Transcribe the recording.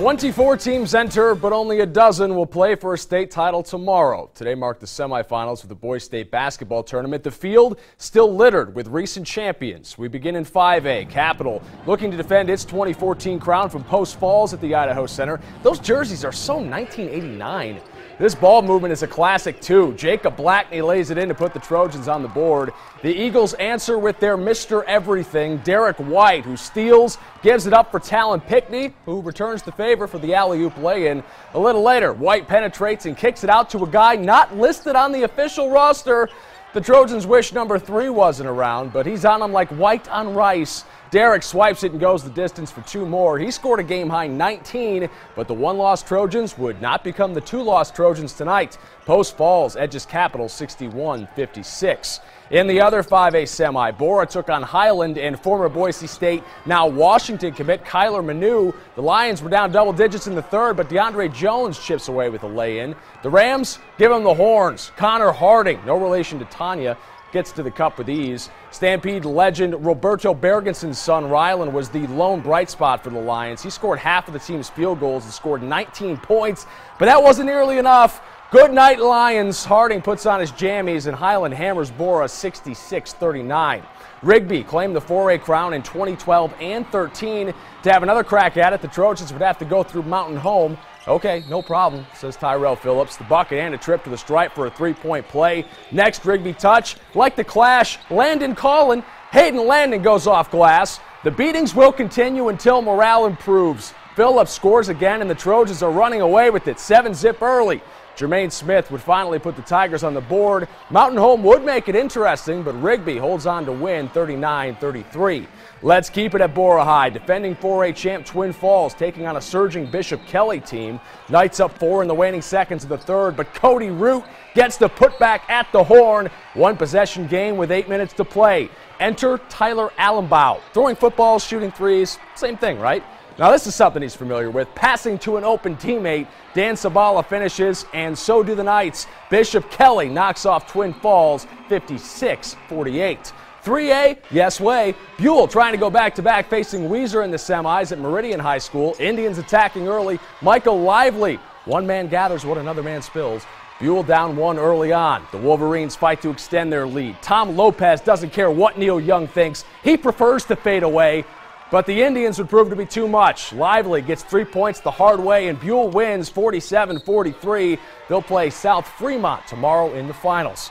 24 teams enter, but only a dozen will play for a state title tomorrow. Today marked the semifinals of the boys state basketball tournament. The field still littered with recent champions. We begin in 5A. Capital looking to defend its 2014 crown from Post Falls at the Idaho Center. Those jerseys are so 1989. This ball movement is a classic, too. Jacob Blackney lays it in to put the Trojans on the board. The Eagles answer with their Mr. Everything, Derek White, who steals, gives it up for Talon Pickney, who returns the favor for the alley-oop lay-in. A little later, White penetrates and kicks it out to a guy not listed on the official roster. The Trojans wish number 3 wasn't around, but he's on them like white on rice. Derek swipes it and goes the distance for 2 more. He scored a game-high 19, but the 1-loss Trojans would not become the 2-loss Trojans tonight. Post Falls edges Capital 61-56. In the other 5A semi, Bora took on Highland and former Boise State, now Washington commit Kyler Manu. The Lions were down double digits in the third, but DeAndre Jones chips away with a lay-in. The Rams give him the horns. Connor Harding, no relation to Tanya, gets to the cup with ease. Stampede legend Roberto Bergenson's son Rylan was the lone bright spot for the Lions. He scored half of the team's field goals and scored 19 points, but that wasn't nearly enough. Good night, Lions. Harding puts on his jammies and Highland hammers Bora 66-39. Rigby claimed the 4A crown in 2012 and 13. To have another crack at it, the Trojans would have to go through Mountain Home. Okay, no problem, says Tyrell Phillips. The bucket and a trip to the stripe for a 3-point play. Next Rigby touch, like the clash, Landon Collin. Hayden Landon goes off glass. The beatings will continue until morale improves. Phillips scores again, and the Trojans are running away with it, 7-zip early. Jermaine Smith would finally put the Tigers on the board. Mountain Home would make it interesting, but Rigby holds on to win 39-33. Let's keep it at Bora High. Defending 4A champ Twin Falls taking on a surging Bishop Kelly team. Knights up 4 in the waning seconds of the third, but Cody Root gets the putback at the horn. 1-possession game with 8 minutes to play. Enter Tyler Allenbaugh. Throwing footballs, shooting threes, same thing, right? Now this is something he's familiar with. Passing to an open teammate. Dan Sabala finishes, and so do the Knights. Bishop Kelly knocks off Twin Falls 56-48. 3A, yes way. Buell trying to go back-to-back facing Weiser in the semis at Meridian High School. Indians attacking early. Michael Lively. One man gathers what another man spills. Buell down 1 early on. The Wolverines fight to extend their lead. Tom Lopez doesn't care what Neil Young thinks. He prefers to fade away. But the Indians would prove to be too much. Lively gets 3 points the hard way, and Buell wins 47-43. They'll play South Fremont tomorrow in the finals.